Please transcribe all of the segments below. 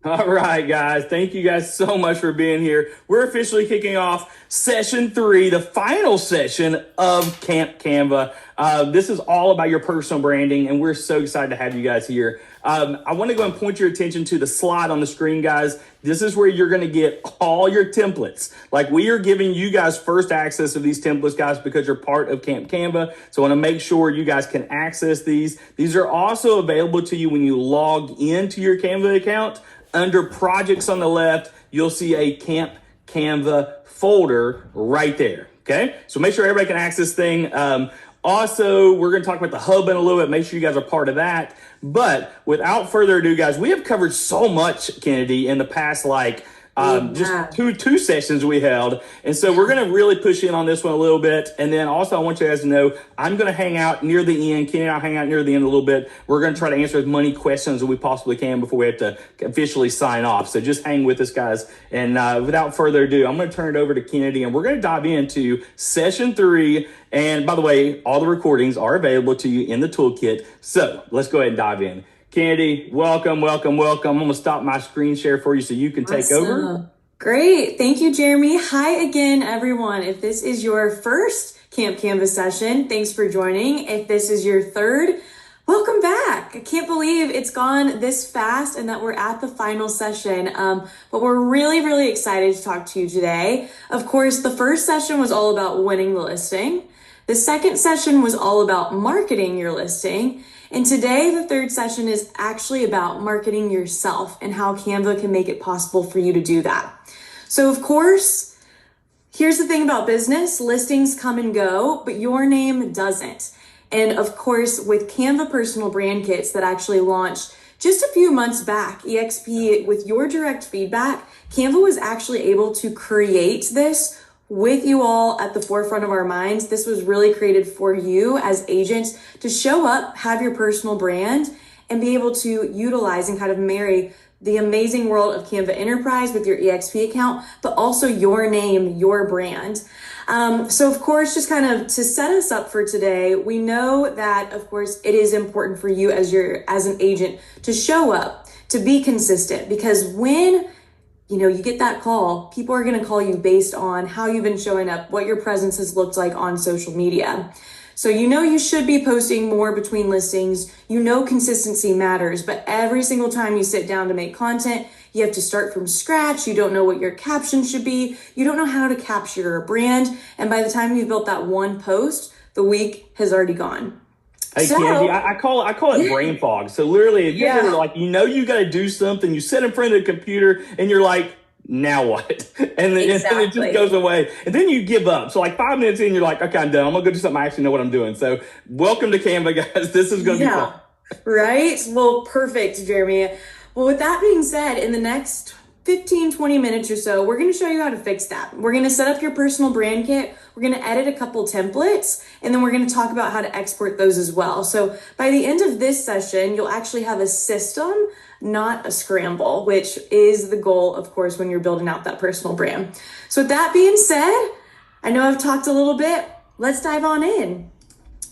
All right, guys. Thank you guys so much for being here. We're officially kicking off session 3, the final session of Camp Canva. This is all about your personal branding, and we're so excited to have you guys here. I want to go and point your attention to the slide on the screen, guys. This is where you're going to get all your templates. Like, we are giving you guys first access to these templates, guys, because you're part of Camp Canva. So I want to make sure you guys can access these. These are also available to you when you log into your Canva account. Under projects on the left, you'll see a Camp Canva folder right there. Okay, so make sure everybody can access this thing. Also, we're going to talk about the hub in a little bit. Make sure you guys are part of that. But without further ado, guys, we have covered so much, Kennedy, in the past, just two sessions we held. And so we're going to really push in on this one a little bit. And then also, I want you guys to know, I'm going to hang out near the end. Kenny and I'll hang out near the end a little bit. We're going to try to answer as many questions as we possibly can before we have to officially sign off. So just hang with us, guys. And without further ado, I'm going to turn it over to Kennedy, and we're going to dive into session 3. And by the way, all the recordings are available to you in the toolkit. So let's go ahead and dive in. Kennedy, welcome. I'm going to stop my screen share for you so you can take over. Great. Thank you, Jeremy. Hi again, everyone. If this is your first Camp Canva session, thanks for joining. If this is your third, welcome back. I can't believe it's gone this fast and that we're at the final session. But we're really, really excited to talk to you today. Of course, the first session was all about winning the listing. The second session was all about marketing your listing. And today, the third session is actually about marketing yourself and how Canva can make it possible for you to do that. So of course, here's the thing about business: listings come and go, but your name doesn't. And of course, with Canva personal brand kits that actually launched just a few months back, EXP, with your direct feedback, Canva was actually able to create this with you all at the forefront of our minds. This was really created for you as agents to show up, have your personal brand, and be able to utilize and kind of marry the amazing world of Canva Enterprise with your EXP account, but also your name, your brand. So of course, just kind of to set us up for today, we know that of course it is important for you as an agent to show up, to be consistent, because when you get that call, people are going to call you based on how you've been showing up, what your presence has looked like on social media. So you should be posting more between listings. Consistency matters, but every single time you sit down to make content, you have to start from scratch. You don't know what your caption should be. You don't know how to capture your brand. And by the time you've built that one post, the week has already gone. Hey, Candy, I call it brain fog. So literally, if you're you got to do something, you sit in front of the computer and you're like, now what? And then it just goes away. And then you give up. So like 5 minutes in, you're like, okay, I'm done. I'm going to go do something I actually know what I'm doing. So welcome to Canva, guys. This is going to be fun. Right? Well, perfect, Jeremy. Well, with that being said, in the next 15, 20 minutes or so, we're going to show you how to fix that. We're going to set up your personal brand kit. We're going to edit a couple templates, and then we're going to talk about how to export those as well. So by the end of this session, you'll actually have a system, not a scramble, which is the goal, of course, when you're building out that personal brand. So with that being said, I know I've talked a little bit. Let's dive on in.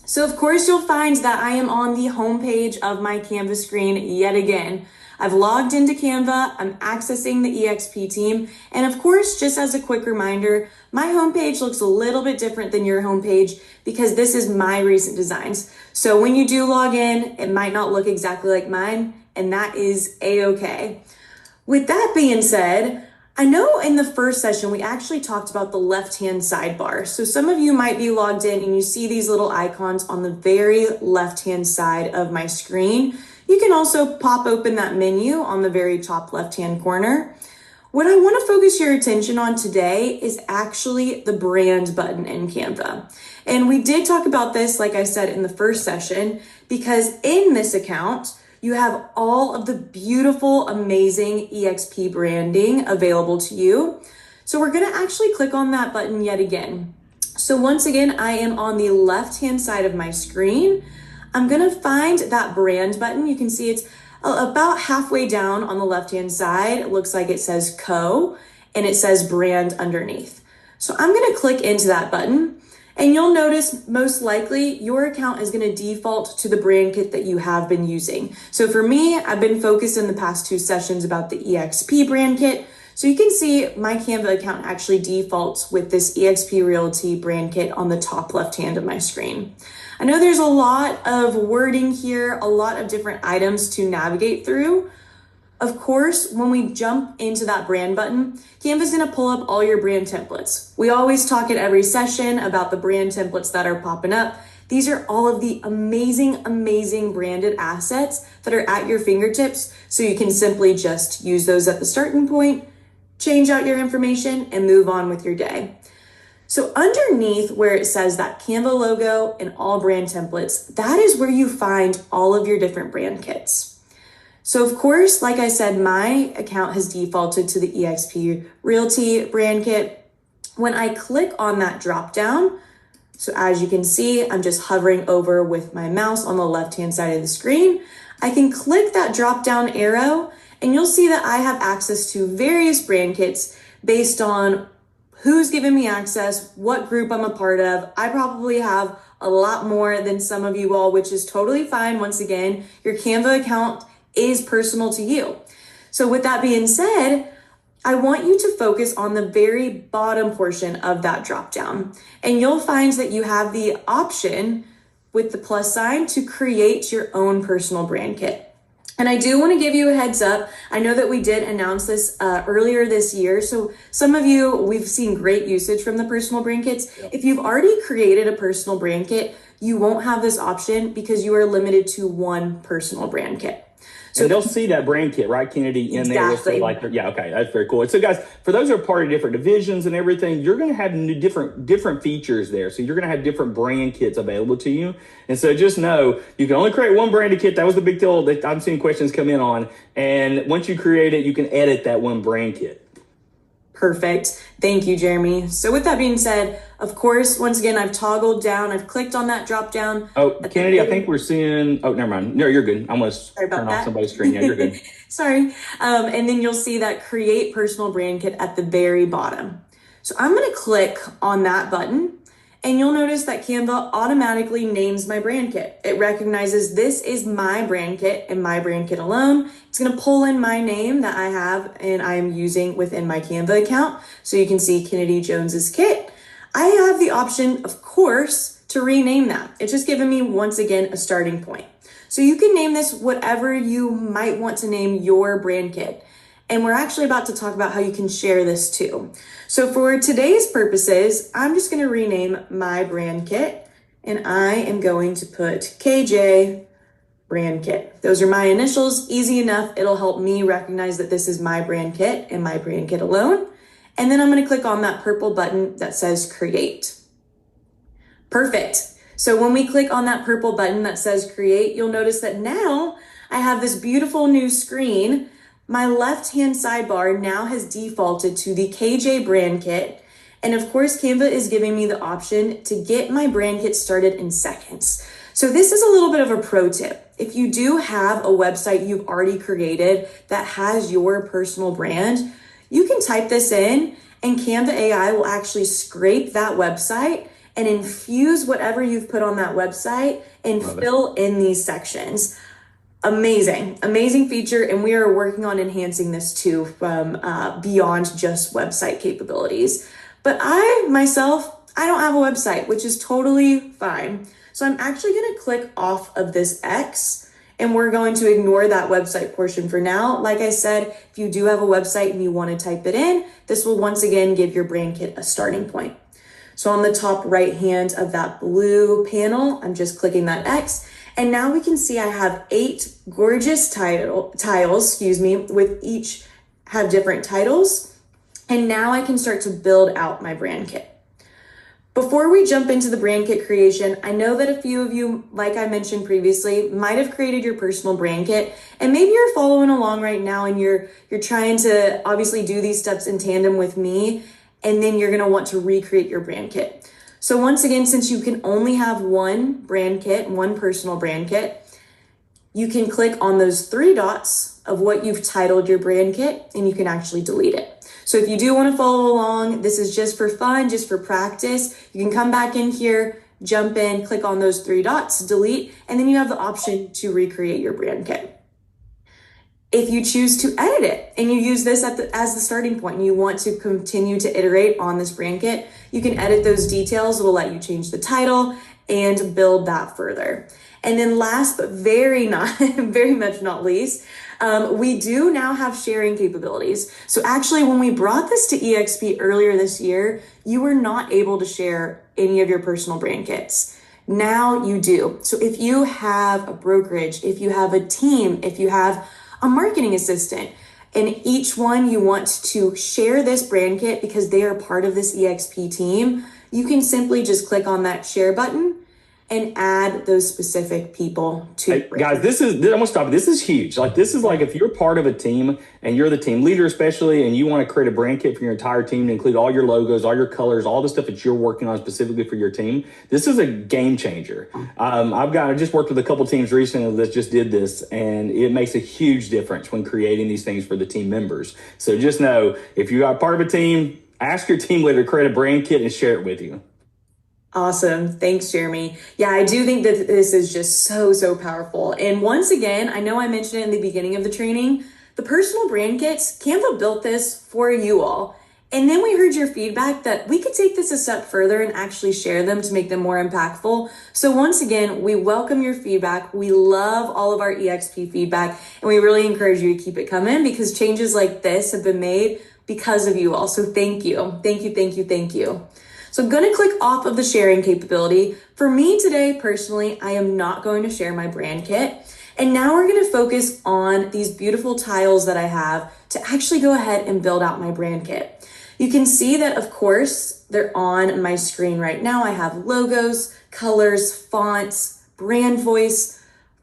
So of course, you'll find that I am on the homepage of my Canva screen yet again. I've logged into Canva, I'm accessing the EXP team, and of course, just as a quick reminder, my homepage looks a little bit different than your homepage because this is my recent designs. So when you do log in, it might not look exactly like mine, and that is a-okay. With that being said, I know in the first session, we actually talked about the left-hand sidebar. So some of you might be logged in and you see these little icons on the very left-hand side of my screen. You can also pop open that menu on the very top left-hand corner. What I want to focus your attention on today is actually the brand button in Canva. And we did talk about this, like I said, in the first session, because in this account, you have all of the beautiful, amazing EXP branding available to you. So we're going to actually click on that button yet again. So once again, I am on the left-hand side of my screen. I'm going to find that brand button. You can see it's about halfway down on the left-hand side. It looks like it says Co, and it says brand underneath. So I'm going to click into that button. And you'll notice most likely your account is going to default to the brand kit that you have been using. So for me, I've been focused in the past 2 sessions about the EXP brand kit. So you can see my Canva account actually defaults with this EXP Realty brand kit on the top left hand of my screen. I know there's a lot of wording here, a lot of different items to navigate through. Of course, when we jump into that brand button, Canva's gonna pull up all your brand templates. We always talk at every session about the brand templates that are popping up. These are all of the amazing branded assets that are at your fingertips, so you can simply just use those at the starting point, change out your information, and move on with your day. So underneath where it says that Canva logo and all brand templates, that is where you find all of your different brand kits. So of course, like I said, my account has defaulted to the EXP Realty brand kit. When I click on that drop down, so as you can see, I'm just hovering over with my mouse on the left-hand side of the screen. I can click that drop down arrow and you'll see that I have access to various brand kits based on who's given me access, what group I'm a part of. I probably have a lot more than some of you all, which is totally fine. Once again, your Canva account is personal to you. So with that being said, I want you to focus on the very bottom portion of that drop down, and you'll find that you have the option with the plus sign to create your own personal brand kit. And I do want to give you a heads up. I know that we did announce this earlier this year. So some of you, we've seen great usage from the personal brand kits. Yep. If you've already created a personal brand kit, you won't have this option because you are limited to one personal brand kit. So and they'll see that brand kit, right, Kennedy, in there. Exactly. Like, yeah, okay, that's very cool. And so, guys, for those who are part of different divisions and everything, you're going to have different features there. So you're going to have different brand kits available to you. And so just know you can only create one branded kit. That was the big deal that I'm seeing questions come in on. And once you create it, you can edit that one brand kit. Perfect. Thank you, Jeremy. So with that being said, of course, once again, I've toggled down. I've clicked on that drop down. Oh, Kennedy, I think we're seeing, oh, never mind. No, you're good. I'm going to turn off somebody's screen. Yeah, you're good. Sorry. And then you'll see that create personal brand kit at the very bottom. So I'm going to click on that button and you'll notice that Canva automatically names my brand kit. It recognizes this is my brand kit and my brand kit alone. It's going to pull in my name that I have and I'm using within my Canva account. So you can see Kennedy Jones's kit. I have the option, of course, to rename that. It's just giving me, once again, a starting point. So you can name this whatever you might want to name your brand kit. And we're actually about to talk about how you can share this too. So for today's purposes, I'm just going to rename my brand kit and I am going to put KJ brand kit. Those are my initials, easy enough. It'll help me recognize that this is my brand kit and my brand kit alone. And then I'm going to click on that purple button that says create. Perfect. So when we click on that purple button that says create, you'll notice that now I have this beautiful new screen. My left-hand sidebar now has defaulted to the KJ brand kit. And of course, Canva is giving me the option to get my brand kit started in seconds. So this is a little bit of a pro tip. If you do have a website you've already created that has your personal brand, you can type this in and Canva AI will actually scrape that website and infuse whatever you've put on that website and fill in these sections. Amazing feature. And we are working on enhancing this too from beyond just website capabilities. But I don't have a website, which is totally fine. So I'm actually going to click off of this X and we're going to ignore that website portion for now. Like I said, if you do have a website and you want to type it in, this will once again give your brand kit a starting point. So on the top right hand of that blue panel, I'm just clicking that X. And now we can see I have 8 gorgeous tiles, with each have different titles. And now I can start to build out my brand kit. Before we jump into the brand kit creation, I know that a few of you, like I mentioned previously, might have created your personal brand kit, and maybe you're following along right now and you're trying to obviously do these steps in tandem with me, and then you're gonna want to recreate your brand kit. So once again, since you can only have one brand kit, one personal brand kit, you can click on those 3 dots of what you've titled your brand kit and you can actually delete it. So if you do want to follow along, this is just for fun, just for practice. You can come back in here, jump in, click on those 3 dots, delete, and then you have the option to recreate your brand kit. If you choose to edit it and you use this as the starting point and you want to continue to iterate on this brand kit, you can edit those details. It'll let you change the title and build that further. And then last but very much not least, we do now have sharing capabilities. So actually, when we brought this to EXP earlier this year, you were not able to share any of your personal brand kits. Now you do. So if you have a brokerage, if you have a team, if you have a marketing assistant, and each one you want to share this brand kit because they are part of this EXP team, you can simply just click on that share button and add those specific people to Hey, guys, I'm gonna stop. This is huge. This is like if you're part of a team and you're the team leader, especially, and you want to create a brand kit for your entire team to include all your logos, all your colors, all the stuff that you're working on specifically for your team. This is a game changer. I just worked with a couple teams recently that just did this, and it makes a huge difference when creating these things for the team members. So just know, if you are part of a team, ask your team leader to create a brand kit and share it with you. Awesome. Thanks, Jeremy. Yeah, I do think that this is just so powerful. And once again, I know I mentioned it in the beginning of the training, the personal brand kits, Canva built this for you all. And then we heard your feedback that we could take this a step further and actually share them to make them more impactful. So once again, we welcome your feedback. We love all of our EXP feedback, and we really encourage you to keep it coming because changes like this have been made because of you all. So thank you. Thank you. So I'm going to click off of the sharing capability. For me today, personally, I am not going to share my brand kit. And now we're going to focus on these beautiful tiles that I have to actually go ahead and build out my brand kit. You can see that, of course, they're on my screen right now. I have logos, colors, fonts, brand voice,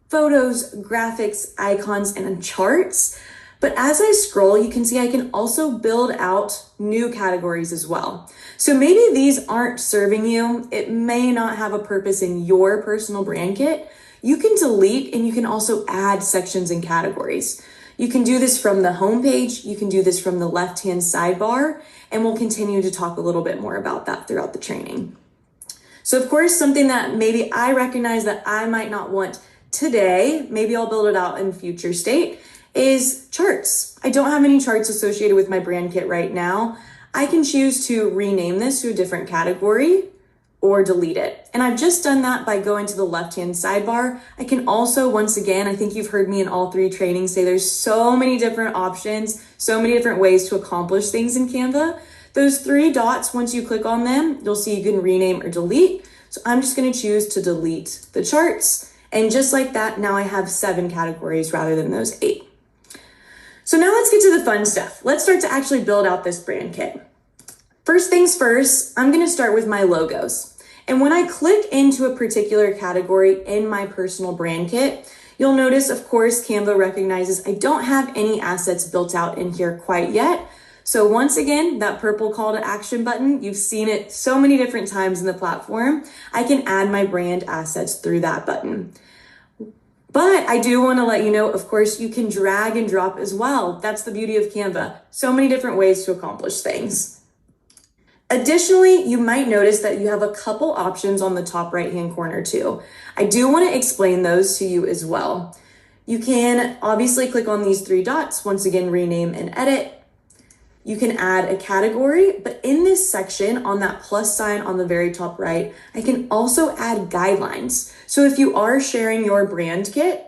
photos, graphics, icons, and charts. But as I scroll, you can see I can also build out new categories as well. So maybe these aren't serving you. It may not have a purpose in your personal brand kit. You can delete and you can also add sections and categories. You can do this from the homepage. You can do this from the left-hand sidebar, and we'll continue to talk a little bit more about that throughout the training. So of course, something that maybe I recognize that I might not want today, maybe I'll build it out in future state, is charts. I don't have any charts associated with my brand kit right now. I can choose to rename this to a different category or delete it. And I've just done that by going to the left-hand sidebar. I can also, once again, I think you've heard me in all 3 trainings say there's so many different options, so many different ways to accomplish things in Canva. Those 3 dots, once you click on them, you'll see you can rename or delete. So I'm just gonna choose to delete the charts. And just like that, now I have 7 categories rather than those 8. So now let's get to the fun stuff. Let's start to actually build out this brand kit. First things first, I'm gonna start with my logos. And when I click into a particular category in my personal brand kit, you'll notice, of course, Canva recognizes I don't have any assets built out in here quite yet. So once again, that purple call to action button, you've seen it so many different times in the platform. I can add my brand assets through that button. But I do want to let you know, of course, you can drag and drop as well. That's the beauty of Canva. So many different ways to accomplish things. Additionally, you might notice that you have a couple options on the top right-hand corner too. I do want to explain those to you as well. You can obviously click on these 3 dots, once again, rename and edit. You can add a category, but in this section on that plus sign on the very top right, I can also add guidelines. So if you are sharing your brand kit,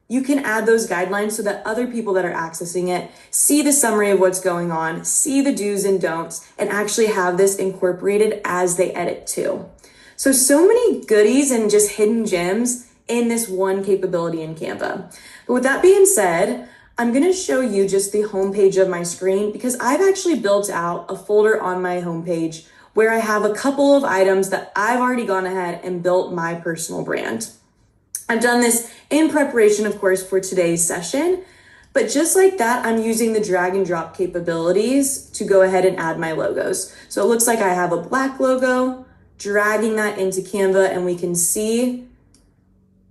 you can add those guidelines so that other people that are accessing it see the summary of what's going on, see the do's and don'ts, and actually have this incorporated as they edit too. So many goodies and just hidden gems in this one capability in Canva. But with that being said, I'm gonna show you just the homepage of my screen because I've actually built out a folder on my homepage where I have a couple of items that I've already gone ahead and built my personal brand. I've done this in preparation, of course, for today's session, but just like that, I'm using the drag and drop capabilities to go ahead and add my logos. So it looks like I have a black logo, dragging that into Canva, and we can see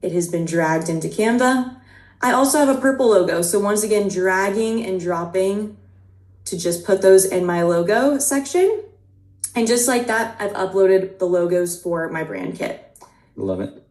it has been dragged into Canva. I also have a purple logo. So once again, dragging and dropping to just put those in my logo section. And just like that, I've uploaded the logos for my brand kit. Love it.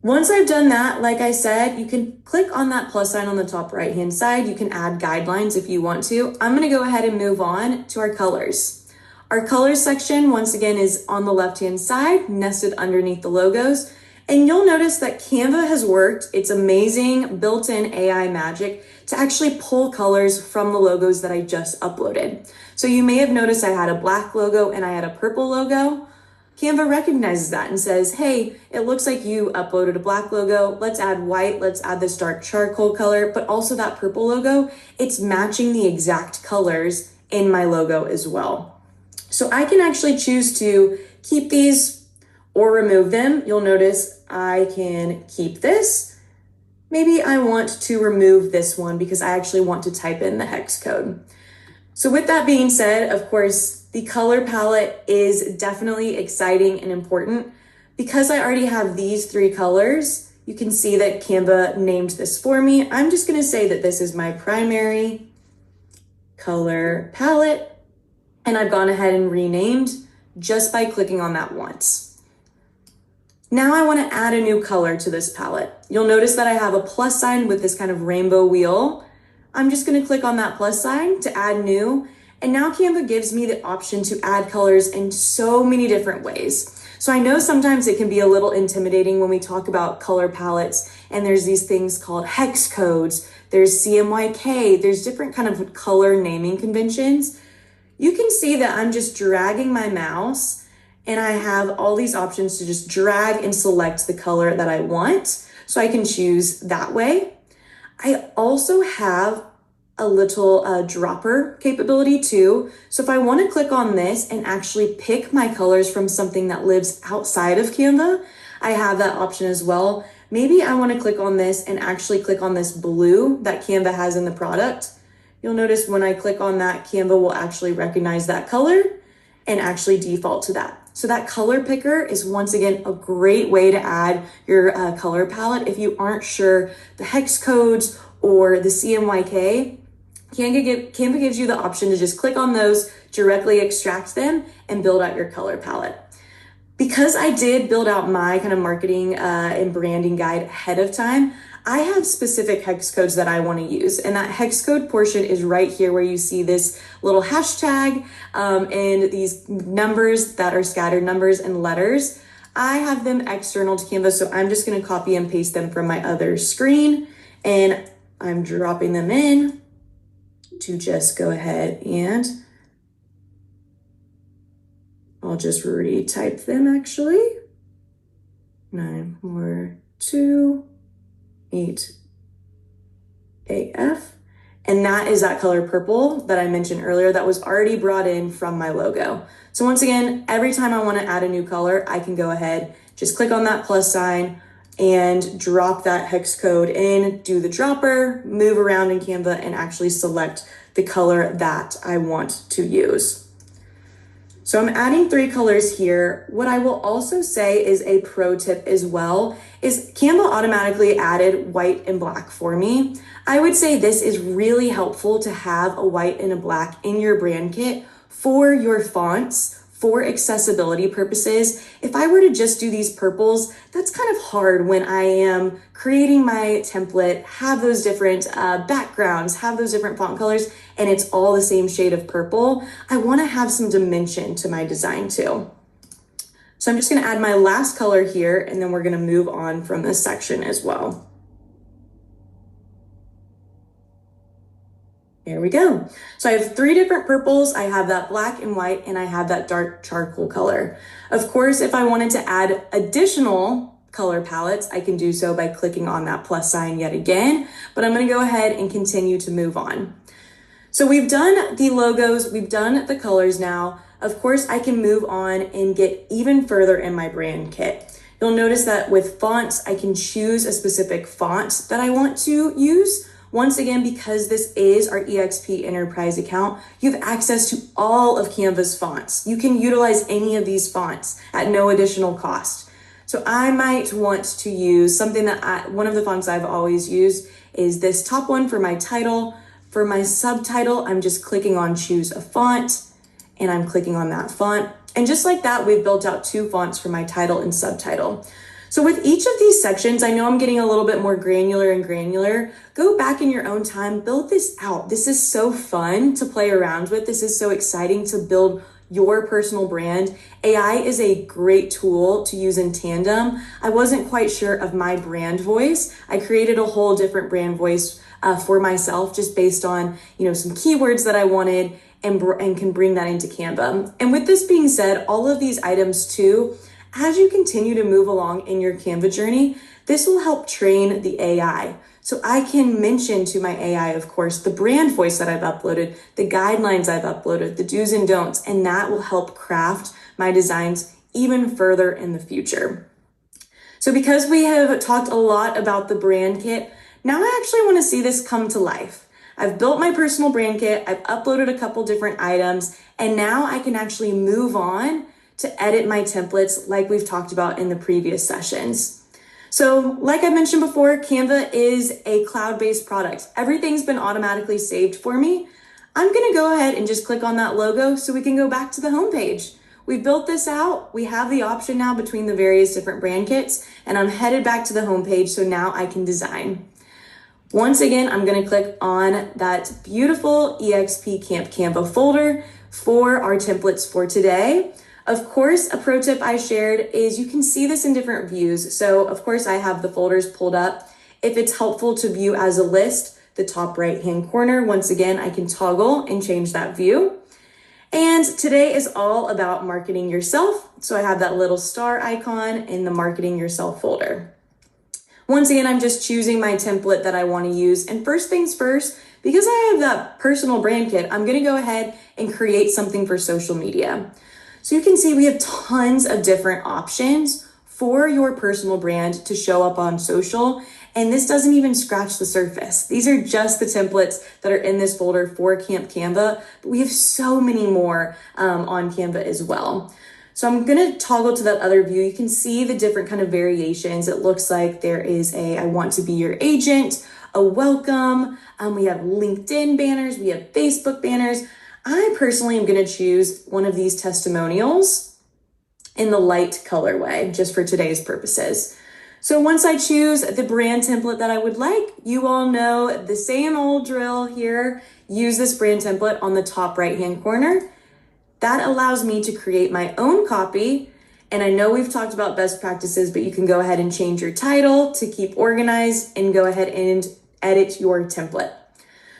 Once I've done that, like I said, you can click on that plus sign on the top right-hand side. You can add guidelines if you want to. I'm gonna go ahead and move on to our colors. Our colors section, once again, is on the left-hand side, nested underneath the logos. And you'll notice that Canva has worked its amazing built-in AI magic to actually pull colors from the logos that I just uploaded. So you may have noticed I had a black logo and I had a purple logo. Canva recognizes that and says, hey, it looks like you uploaded a black logo. Let's add white. Let's add this dark charcoal color, but also that purple logo. It's matching the exact colors in my logo as well. So I can actually choose to keep these or remove them. You'll notice I can keep this. Maybe I want to remove this one because I actually want to type in the hex code. So with that being said, of course, the color palette is definitely exciting and important. Because I already have these 3 colors, you can see that Canva named this for me. I'm just gonna say that this is my primary color palette, and I've gone ahead and renamed just by clicking on that once. Now I wanna add a new color to this palette. You'll notice that I have a plus sign with this kind of rainbow wheel. I'm just gonna click on that plus sign to add new. And now Canva gives me the option to add colors in so many different ways. So I know sometimes it can be a little intimidating when we talk about color palettes and there's these things called hex codes, there's CMYK, there's different kind of color naming conventions. You can see that I'm just dragging my mouse and I have all these options to just drag and select the color that I want. So I can choose that way. I also have a little dropper capability too. So if I want to click on this and actually pick my colors from something that lives outside of Canva, I have that option as well. Maybe I want to click on this and actually click on this blue that Canva has in the product. You'll notice when I click on that, Canva will actually recognize that color and actually default to that. So that color picker is once again a great way to add your color palette. If you aren't sure the hex codes or the CMYK, Canva gives you the option to just click on those, directly extract them, and build out your color palette. Because I did build out my kind of marketing and branding guide ahead of time, I have specific hex codes that I want to use. And that hex code portion is right here where you see this little hashtag and these numbers that are scattered numbers and letters. I have them external to Canva, so I'm just going to copy and paste them from my other screen. And I'm dropping them in to just go ahead and I'll just retype them actually. 942 8AF. And that is that color purple that I mentioned earlier that was already brought in from my logo. So once again, every time I want to add a new color, I can go ahead, just click on that plus sign and drop that hex code in, do the dropper, move around in Canva, and actually select the color that I want to use. So I'm adding 3 colors here. What I will also say is a pro tip as well is Canva automatically added white and black for me. I would say this is really helpful to have a white and a black in your brand kit for your fonts, for accessibility purposes. If I were to just do these purples, that's kind of hard when I am creating my template, have those different backgrounds, have those different font colors, and it's all the same shade of purple. I want to have some dimension to my design too. So I'm just going to add my last color here, and then we're going to move on from this section as well. There we go. So I have 3 different purples. I have that black and white, and I have that dark charcoal color. Of course, if I wanted to add additional color palettes, I can do so by clicking on that plus sign yet again, but I'm going to go ahead and continue to move on. So we've done the logos, we've done the colors now. Of course, I can move on and get even further in my brand kit. You'll notice that with fonts, I can choose a specific font that I want to use. Once again, because this is our EXP Enterprise account, you have access to all of Canva's fonts. You can utilize any of these fonts at no additional cost. So I might want to use something that one of the fonts I've always used is this top one for my title. For my subtitle, I'm just clicking on choose a font, and I'm clicking on that font. And just like that, we've built out 2 fonts for my title and subtitle. So with each of these sections, I know I'm getting a little bit more granular and granular. Go back in your own time, build this out. This is so fun to play around with. This is so exciting to build your personal brand. AI is a great tool to use in tandem. I wasn't quite sure of my brand voice. I created a whole different brand voice for myself just based on, some keywords that I wanted and can bring that into Canva. And with this being said, all of these items too, as you continue to move along in your Canva journey, this will help train the AI. So I can mention to my AI, of course, the brand voice that I've uploaded, the guidelines I've uploaded, the do's and don'ts, and that will help craft my designs even further in the future. So because we have talked a lot about the brand kit, now I actually want to see this come to life. I've built my personal brand kit, I've uploaded a couple different items, and now I can actually move on to edit my templates like we've talked about in the previous sessions. So like I mentioned before, Canva is a cloud-based product. Everything's been automatically saved for me. I'm gonna go ahead and just click on that logo so we can go back to the homepage. We built this out. We have the option now between the various different brand kits, and I'm headed back to the homepage so now I can design. Once again, I'm gonna click on that beautiful EXP Camp Canva folder for our templates for today. Of course, a pro tip I shared is you can see this in different views. So of course I have the folders pulled up. If it's helpful to view as a list, the top right-hand corner, once again, I can toggle and change that view. And today is all about marketing yourself. So I have that little star icon in the marketing yourself folder. Once again, I'm just choosing my template that I want to use. And first things first, because I have that personal brand kit, I'm going to go ahead and create something for social media. So you can see we have tons of different options for your personal brand to show up on social. And this doesn't even scratch the surface. These are just the templates that are in this folder for Camp Canva, but we have so many more on Canva as well. So I'm gonna toggle to that other view. You can see the different kind of variations. It looks like there is a I want to be your agent, a welcome. We have LinkedIn banners, we have Facebook banners. I personally am going to choose one of these testimonials in the light colorway, just for today's purposes. So once I choose the brand template that I would like, you all know the same old drill here. Use this brand template on the top right-hand corner. That allows me to create my own copy. And I know we've talked about best practices, but you can go ahead and change your title to keep organized and go ahead and edit your template.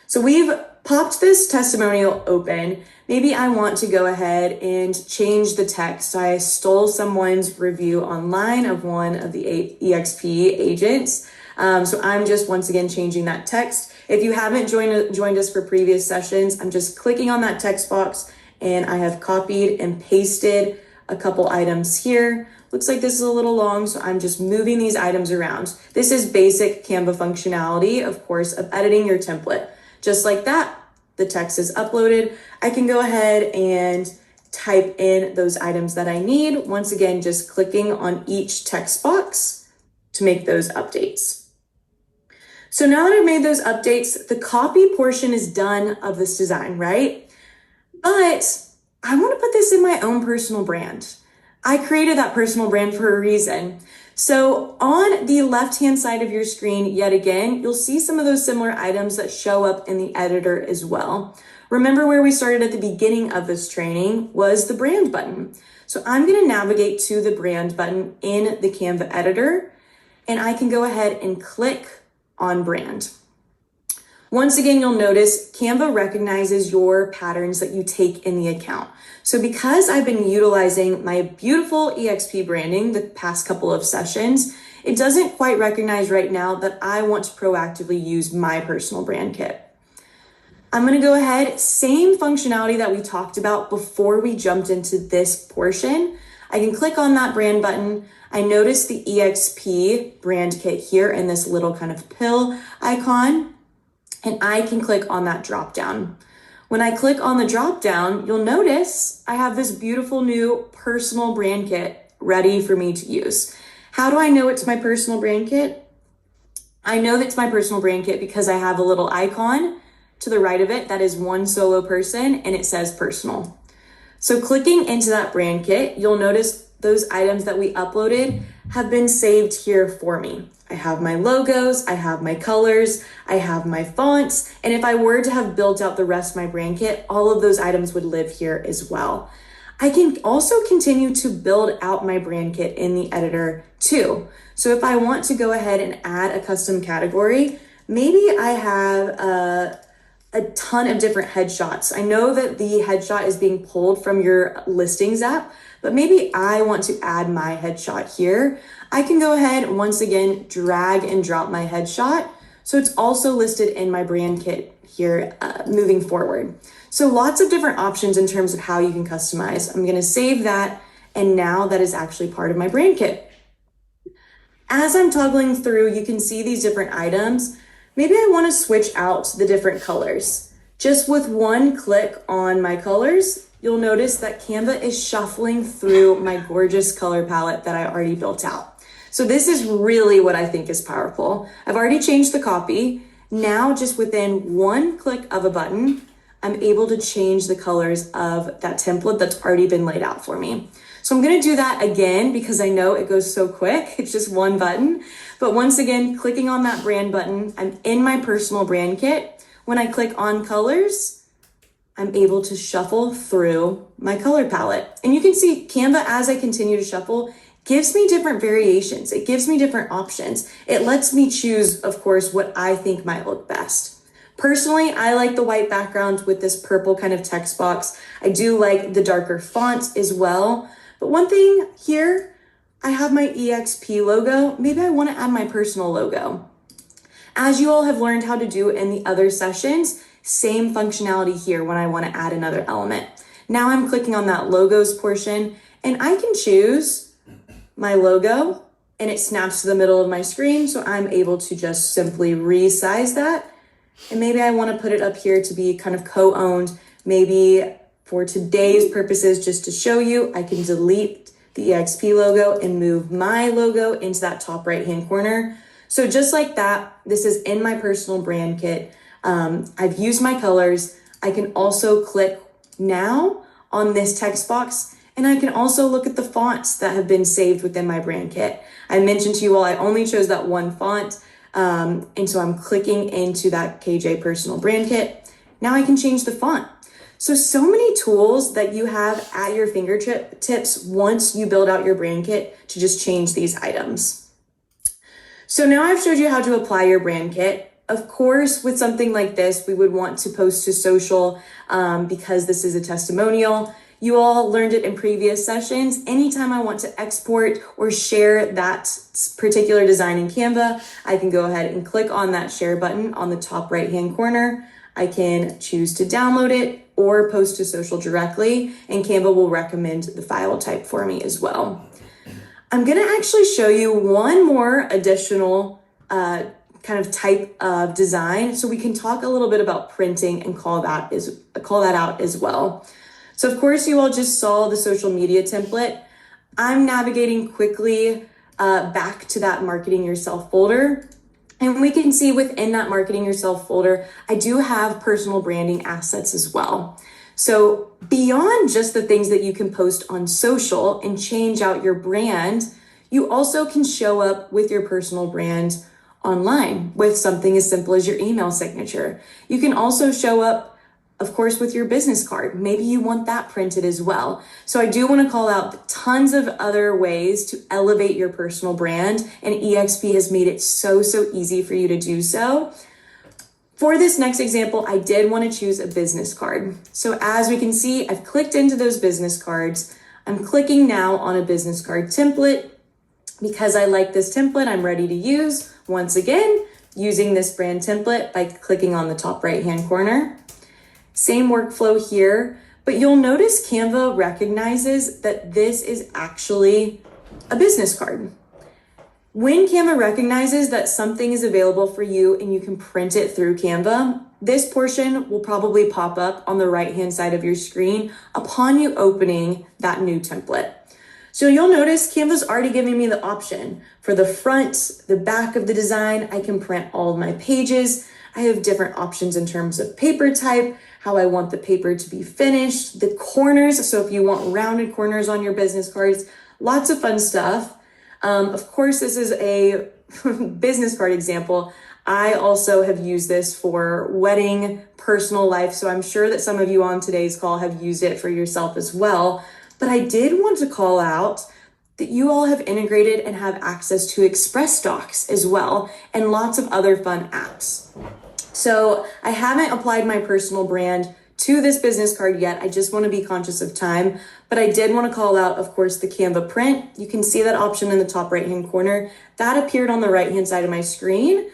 So we've popped this testimonial open. Maybe I want to go ahead and change the text. I stole someone's review online of one of the EXP agents. So I'm just once again changing that text. If you haven't joined us for previous sessions, I'm just clicking on that text box and I have copied and pasted a couple items here. Looks like this is a little long, so I'm just moving these items around. This is basic Canva functionality, of course, of editing your template. Just like that, the text is uploaded. I can go ahead and type in those items that I need. Once again, just clicking on each text box to make those updates. So now that I've made those updates, the copy portion is done of this design, right? But I want to put this in my own personal brand. I created that personal brand for a reason. So on the left-hand side of your screen, yet again, you'll see some of those similar items that show up in the editor as well. Remember where we started at the beginning of this training was the brand button. So I'm going to navigate to the brand button in the Canva editor, and I can go ahead and click on brand. Once again, you'll notice Canva recognizes your patterns that you take in the account. So because I've been utilizing my beautiful EXP branding the past couple of sessions, it doesn't quite recognize right now that I want to proactively use my personal brand kit. I'm going to go ahead, same functionality that we talked about before we jumped into this portion. I can click on that brand button. I notice the EXP brand kit here in this little kind of pill icon, and I can click on that drop down. When I click on the drop down, you'll notice I have this beautiful new personal brand kit ready for me to use. How do I know it's my personal brand kit? I know that it's my personal brand kit because I have a little icon to the right of it, that is one solo person, and it says personal. So clicking into that brand kit, you'll notice those items that we uploaded have been saved here for me. I have my logos, I have my colors, I have my fonts, and if I were to have built out the rest of my brand kit, all of those items would live here as well. I can also continue to build out my brand kit in the editor too. So if I want to go ahead and add a custom category, maybe I have a ton of different headshots. I know that the headshot is being pulled from your listings app, but maybe I want to add my headshot here. I can go ahead, once again, drag and drop my headshot. So it's also listed in my brand kit here moving forward. So lots of different options in terms of how you can customize. I'm gonna save that, and now that is actually part of my brand kit. As I'm toggling through, you can see these different items. Maybe I wanna switch out the different colors. Just with one click on my colors, you'll notice that Canva is shuffling through my gorgeous color palette that I already built out. So this is really what I think is powerful. I've already changed the copy. Now, just within one click of a button, I'm able to change the colors of that template that's already been laid out for me. So I'm gonna do that again because I know it goes so quick. It's just one button. But once again, clicking on that brand button, I'm in my personal brand kit. When I click on colors, I'm able to shuffle through my color palette. And you can see Canva, as I continue to shuffle, gives me different variations. It gives me different options. It lets me choose, of course, what I think might look best. Personally, I like the white background with this purple kind of text box. I do like the darker font as well. But one thing here, I have my EXP logo. Maybe I want to add my personal logo. As you all have learned how to do in the other sessions, same functionality here when I want to add another element. Now I'm clicking on that logos portion, and I can choose my logo, and it snaps to the middle of my screen. So I'm able to just simply resize that. And maybe I want to put it up here to be kind of co-owned. Maybe for today's purposes, just to show you, I can delete the EXP logo and move my logo into that top right-hand corner. So just like that, this is in my personal brand kit. I've used my colors. I can also click now on this text box, and I can also look at the fonts that have been saved within my brand kit. I mentioned to you all, I only chose that one font. And so I'm clicking into that KJ personal brand kit. Now I can change the font. So many tools that you have at your fingertips once you build out your brand kit to just change these items. So now I've showed you how to apply your brand kit. Of course, with something like this, we would want to post to social because this is a testimonial. You all learned it in previous sessions. Anytime I want to export or share that particular design in Canva, I can go ahead and click on that share button on the top right-hand corner. I can choose to download it or post to social directly, and Canva will recommend the file type for me as well. I'm gonna actually show you one more additional kind of type of design so we can talk a little bit about printing and call that out as well. So of course you all just saw the social media template. I'm navigating quickly back to that marketing yourself folder. And we can see within that marketing yourself folder, I do have personal branding assets as well. So beyond just the things that you can post on social and change out your brand, you also can show up with your personal brand online with something as simple as your email signature. You can also show up, of course, with your business card. Maybe you want that printed as well. So I do want to call out tons of other ways to elevate your personal brand, and EXP has made it so easy for you to do so. For this next example, I did want to choose a business card. So as we can see, I've clicked into those business cards. I'm clicking now on a business card template. Because I like this template, I'm ready to use, once again, using this brand template by clicking on the top right-hand corner. Same workflow here, but you'll notice Canva recognizes that this is actually a business card. When Canva recognizes that something is available for you and you can print it through Canva, this portion will probably pop up on the right-hand side of your screen upon you opening that new template. So you'll notice Canva's already giving me the option for the front, the back of the design. I can print all of my pages. I have different options in terms of paper type, how I want the paper to be finished, the corners. So if you want rounded corners on your business cards, lots of fun stuff. Of course, this is a business card example. I also have used this for wedding, personal life. So I'm sure that some of you on today's call have used it for yourself as well. But I did want to call out that you all have integrated and have access to Express Docs as well, and lots of other fun apps. So I haven't applied my personal brand to this business card yet. I just want to be conscious of time, but I did want to call out, of course, the Canva print. You can see that option in the top right-hand corner. That appeared on the right-hand side of my screen.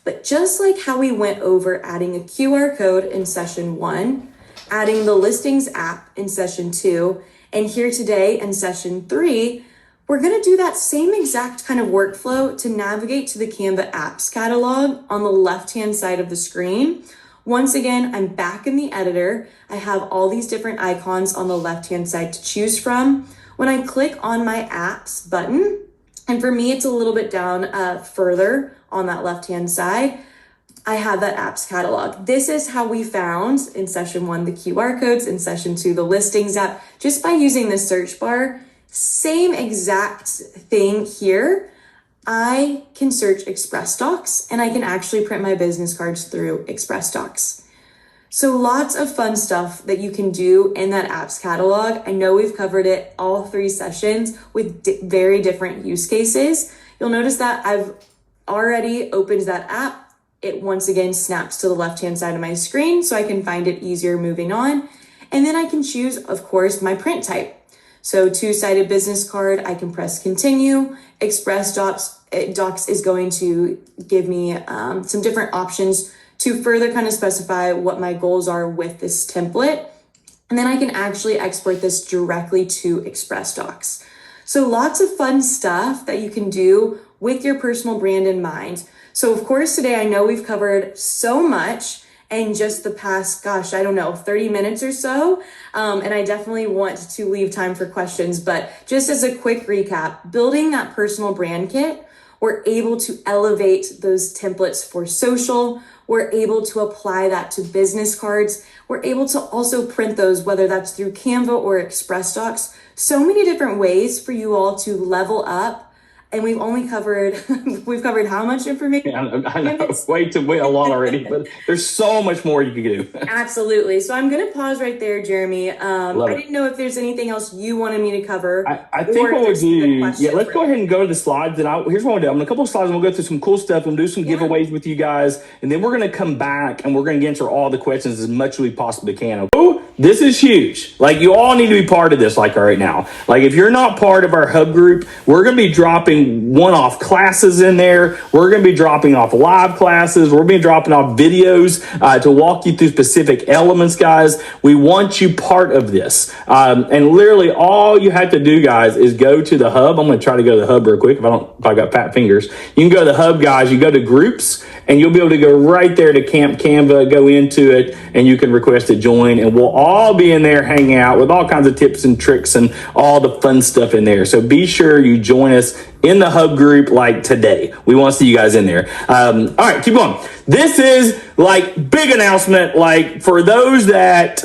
But just like how we went over adding a QR code in session 1, adding the listings app in session 2, and here today in session 3, we're going to do that same exact kind of workflow to navigate to the Canva apps catalog on the left-hand side of the screen. Once again, I'm back in the editor. I have all these different icons on the left-hand side to choose from. When I click on my apps button, and for me, it's a little bit down further on that left-hand side, I have that apps catalog. This is how we found in session 1 the QR codes, in session 2 the listings app, just by using the search bar. Same exact thing here. I can search Express Docs and I can actually print my business cards through Express Docs. So lots of fun stuff that you can do in that apps catalog. I know we've covered it all 3 sessions with very different use cases. You'll notice that I've already opened that app. It once again snaps to the left-hand side of my screen so I can find it easier moving on. And then I can choose, of course, my print type. So 2-sided business card, I can press continue. Express Docs is going to give me some different options to further kind of specify what my goals are with this template. And then I can actually export this directly to Express Docs. So lots of fun stuff that you can do with your personal brand in mind. So of course, today I know we've covered so much in just the past, 30 minutes or so. And I definitely want to leave time for questions, but just as a quick recap, building that personal brand kit, we're able to elevate those templates for social. We're able to apply that to business cards. We're able to also print those, whether that's through Canva or Express Docs. So many different ways for you all to level up. And we've only covered, we've covered how much information? Yeah, I know, way a lot already, but there's so much more you can do. Absolutely. So I'm going to pause right there, Jeremy. I didn't know if there's anything else you wanted me to cover. I think what we'll do, let's go ahead and go to the slides. And here's what we'll do. I'm going to couple of slides and we'll go through some cool stuff. We'll do some giveaways with you guys. And then we're going to come back and we're going to answer all the questions as much as we possibly can. Oh, this is huge. Like, you all need to be part of this, like, right now. Like, if you're not part of our hub group, we're going to be dropping one-off classes in there. We're going to be dropping off live classes. We're going to be dropping off videos to walk you through specific elements, guys. We want you part of this. And literally all you have to do, guys, is go to the hub. I'm going to try to go to the hub real quick if I got fat fingers. You can go to the hub, guys. You go to groups and you'll be able to go right there to Camp Canva, go into it, and you can request to join. And we'll all be in there hanging out with all kinds of tips and tricks and all the fun stuff in there. So be sure you join us in the hub group like today. We want to see you guys in there. All right, keep going. This is like big announcement. Like, for those that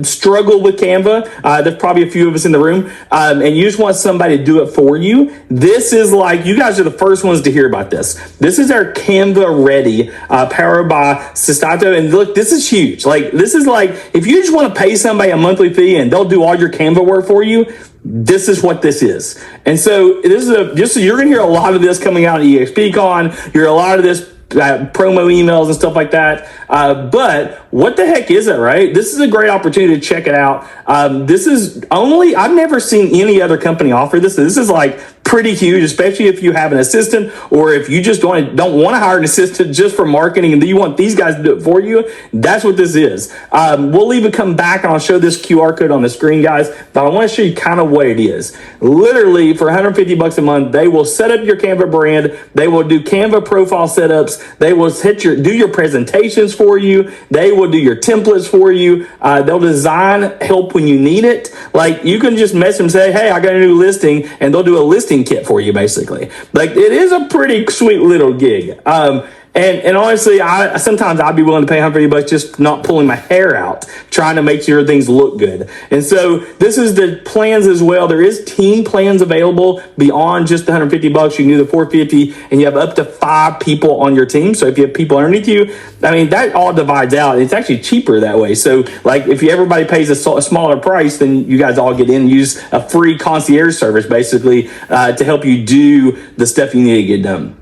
struggle with Canva, there's probably a few of us in the room, and you just want somebody to do it for you. This is like, you guys are the first ones to hear about this. This is our Canva Ready, powered by Sistato. And look, this is huge. Like, this is like, if you just want to pay somebody a monthly fee and they'll do all your Canva work for you, this is what this is. And so this is so you're going to hear a lot of this coming out at EXPCon. You hear a lot of this promo emails and stuff like that. But what the heck is it, right? This is a great opportunity to check it out. I've never seen any other company offer this. This is like pretty huge, especially if you have an assistant, or if you just don't want to hire an assistant just for marketing and you want these guys to do it for you. That's what this is. We'll even come back and I'll show this QR code on the screen, guys, but I want to show you kind of what it is. Literally, for $150 a month, they will set up your Canva brand. They will do Canva profile setups. They will do your presentations for you. They will do your templates for you. They'll design help when you need it. Like, you can just message them and say, hey, I got a new listing, and they'll do a listing kit for you, basically. Like, it is a pretty sweet little gig. And honestly, sometimes I'd be willing to pay $150 just not pulling my hair out, trying to make sure things look good. And so this is the plans as well. There is team plans available beyond just the $150. You can do the $450, and you have up to 5 people on your team. So if you have people underneath you, I mean, that all divides out. It's actually cheaper that way. So like if everybody pays a smaller price, then you guys all get in and use a free concierge service basically to help you do the stuff you need to get done.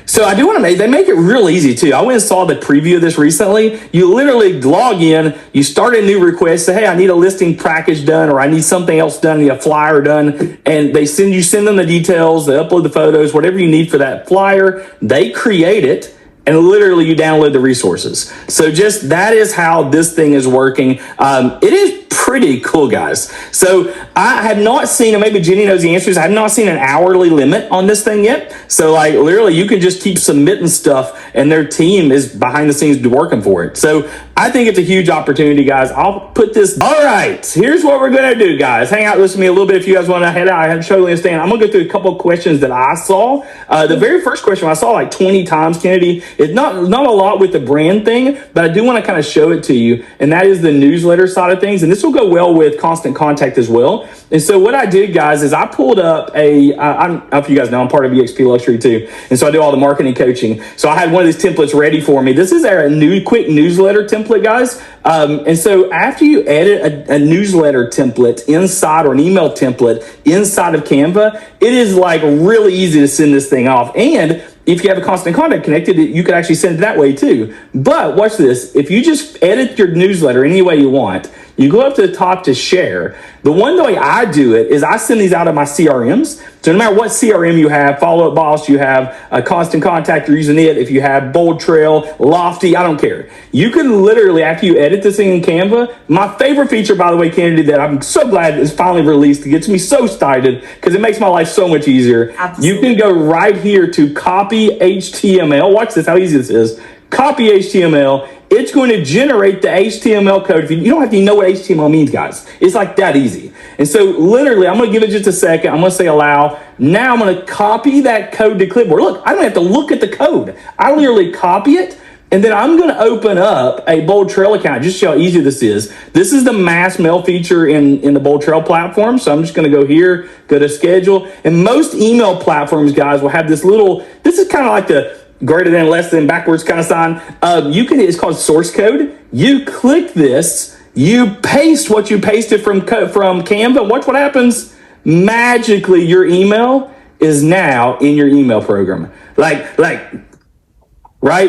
So I do want to they make it real easy too. I went and saw the preview of this recently. You literally log in, you start a new request, say, hey, I need a listing package done, or I need something else done, I need a flyer done. And they send them the details, they upload the photos, whatever you need for that flyer, they create it. And literally you download the resources. So just that is how this thing is working. It is pretty cool, guys. So I have not seen, and maybe Jenny knows the answers, I have not seen an hourly limit on this thing yet. So like literally you can just keep submitting stuff and their team is behind the scenes working for it. So I think it's a huge opportunity, guys. I'll put this. All right, here's what we're going to do, guys. Hang out, listen to me a little bit. If you guys want to head out, I have to totally understand. I'm going to go through a couple of questions that I saw. The very first question I saw like 20 times, Kennedy. It's not a lot with the brand thing, but I do want to kind of show it to you. And that is the newsletter side of things. And this will go well with Constant Contact as well. And so what I did, guys, is I pulled up I don't know if you guys know, I'm part of EXP Luxury too. And so I do all the marketing coaching. So I had one of these templates ready for me. This is our new quick newsletter template, guys. And so after you edit a newsletter template inside, or an email template inside of Canva, it is like really easy to send this thing off. And if you have a Constant Contact connected, you can actually send it that way too. But watch this. If you just edit your newsletter any way you want, you go up to the top to share. The one way I do it is I send these out of my CRMs. So no matter what CRM you have, Follow Up Boss, you have a Constant Contact, you're using it. If you have Bold Trail, Lofty, I don't care. You can literally, after you edit this thing in Canva, my favorite feature, by the way, Kennedy, that I'm so glad is finally released. It gets me so excited because it makes my life so much easier. Absolutely. You can go right here to copy HTML. Watch this, how easy this is. Copy HTML. It's going to generate the HTML code. If you don't have to know what HTML means, guys. It's like that easy. And so literally, I'm going to give it just a second. I'm going to say allow. Now I'm going to copy that code to clipboard. Look, I don't have to look at the code. I literally copy it. And then I'm going to open up a Bold Trail account just to show how easy this is. This is the mass mail feature in the Bold Trail platform. So I'm just going to go here, go to schedule. And most email platforms, guys, will have this this is kind of like the greater than, less than, backwards kind of sign. It's called source code. You click this, you paste what you pasted from Canva. Watch what happens. Magically, your email is now in your email program. Right?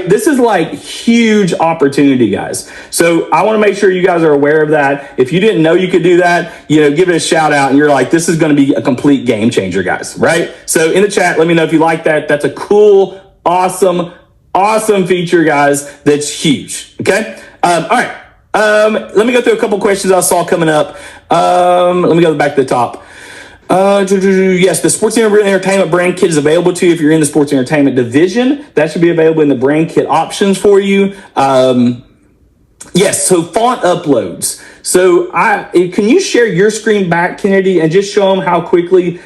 This is like huge opportunity, guys. So I want to make sure you guys are aware of that. If you didn't know you could do that, give it a shout out and you're like, this is going to be a complete game changer, guys. Right? So in the chat, let me know if you like that. That's a cool, awesome feature, guys. That's huge. Okay. All right. Let me go through a couple questions I saw coming up. Let me go back to the top. Yes, the sports entertainment brand kit is available to you if you're in the sports entertainment division. That should be available in the brand kit options for you. Yes, so font uploads. So can you share your screen back, Kennedy, and just show them how quickly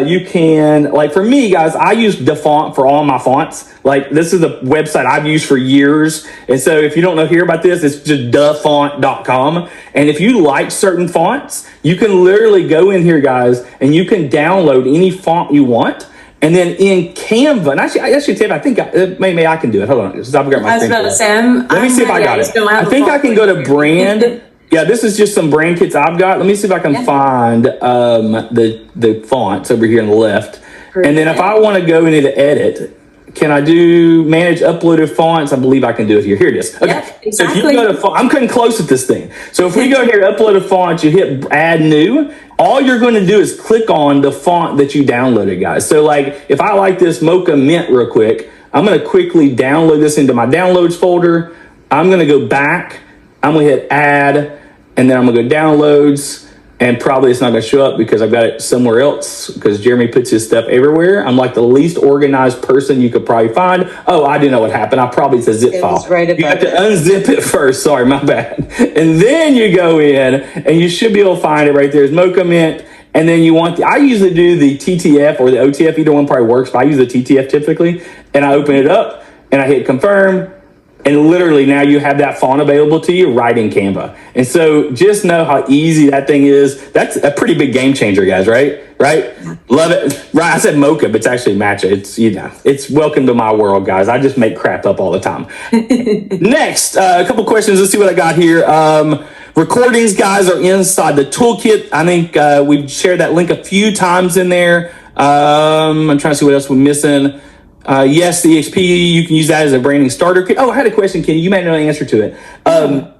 you can, like for me, guys, I use DaFont for all my fonts. Like this is a website I've used for years. And so if you don't hear about this, it's just dafont.com. And if you like certain fonts, you can literally go in here, guys, and you can download any font you want. And then in Canva, and actually, Tim, I think maybe I can do it. Hold on, I've got my. I was about to say, let me see if I got it. I think I can go to brand. Yeah, this is just some brand kits I've got. Let me see if I can find the fonts over here on the left. Perfect. And then if I want to go into edit, can I do manage uploaded fonts? I believe I can do it here. Here it is. Okay. Yep, exactly. So if you go to I'm cutting close at this thing. So if we go here, uploaded fonts, you hit add new. All you're going to do is click on the font that you downloaded, guys. So like if I like this Mocha Mint real quick, I'm going to quickly download this into my downloads folder. I'm going to go back. I'm going to hit add. And then I'm going to go downloads, and probably it's not going to show up because I've got it somewhere else because Jeremy puts his stuff everywhere. I'm like the least organized person you could probably find. Oh, I didn't know what happened. It's a zip file. Right, you have to unzip it first. Sorry, my bad. And then you go in and you should be able to find it right there. It's Mocha Mint. And then you want I usually do the TTF or the OTF, either one probably works, but I use the TTF typically. And I open it up and I hit confirm. And literally now you have that font available to you right in Canva. And so just know how easy that thing is. That's a pretty big game changer, guys, right? Right? Love it. Right. I said mocha, but it's actually matcha. It's, it's welcome to my world, guys. I just make crap up all the time. Next, a couple questions. Let's see what I got here. Recordings, guys, are inside the toolkit. I think we've shared that link a few times in there. I'm trying to see what else we're missing. Yes, the EXP, you can use that as a branding starter kit. Oh, I had a question, Kenny. You may know the answer to it.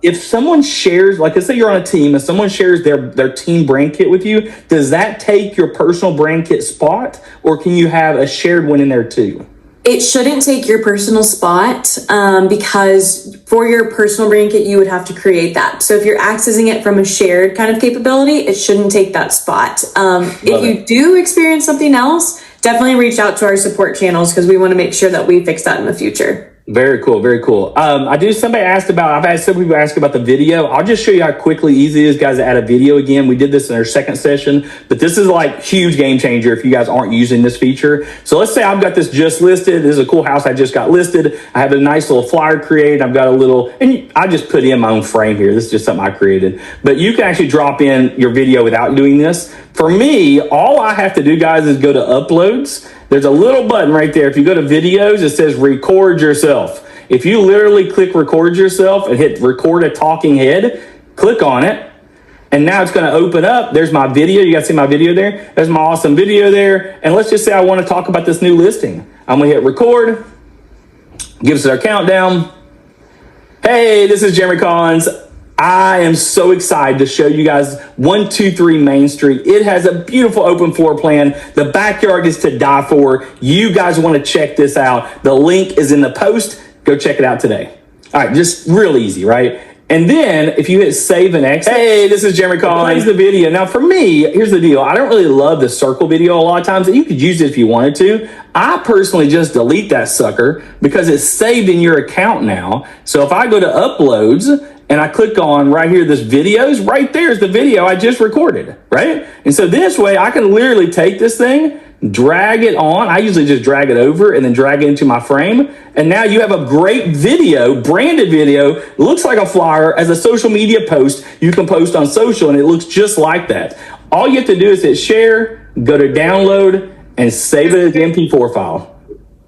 If someone shares, like let's say you're on a team and someone shares their team brand kit with you, does that take your personal brand kit spot, or can you have a shared one in there too? It shouldn't take your personal spot because for your personal brand kit, you would have to create that. So if you're accessing it from a shared kind of capability, it shouldn't take that spot. If you do experience something else, definitely reach out to our support channels because we want to make sure that we fix that in the future. Very cool. Very cool. I've had some people ask about the video. I'll just show you how quickly easy it is, guys, to add a video again. We did this in our second session, but this is like huge game changer if you guys aren't using this feature. So let's say I've got this just listed. This is a cool house I just got listed. I have a nice little flyer created. I've got a little, and I just put in my own frame here. This is just something I created, but you can actually drop in your video without doing this. For me, all I have to do, guys, is go to uploads. There's a little button right there. If you go to videos, it says record yourself. If you literally click record yourself and hit record a talking head, click on it. And now it's going to open up. There's my video. You guys see my video there? There's my awesome video there. And let's just say I want to talk about this new listing. I'm going to hit record. Gives us our countdown. Hey, this is Jeremy Collins. I am so excited to show you guys 123 Main Street. It has a beautiful open floor plan. The backyard is to die for. You guys want to check this out. The link is in the post. Go check it out today. All right, just real easy, right? And then if you hit save and exit, hey, this is Jeremy Collins, the video. Now for me, here's the deal. I don't really love the circle video a lot of times. You could use it if you wanted to. I personally just delete that sucker because it's saved in your account now. So if I go to uploads, and I click on right here, this videos, right there's the video I just recorded, right? And so this way I can literally take this thing, drag it on. I usually just drag it over and then drag it into my frame. And now you have a great video, branded video, looks like a flyer as a social media post. You can post on social and it looks just like that. All you have to do is hit share, go to download and save it as an MP4 file.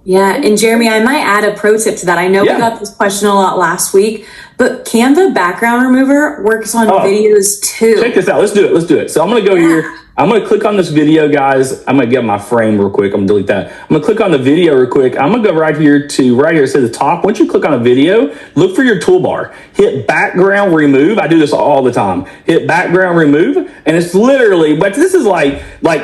Yeah, and Jeremy, I might add a pro tip to that. I know we got this question a lot last week, but Canva background remover works on videos too. Check this out. Let's do it. So I'm going to go here. I'm going to click on this video, guys. I'm going to get my frame real quick. I'm going to delete that. I'm going to click on the video real quick. I'm going to go right here. It says the top. Once you click on a video, look for your toolbar. Hit background remove. I do this all the time. Hit background remove. And it's literally, but this is like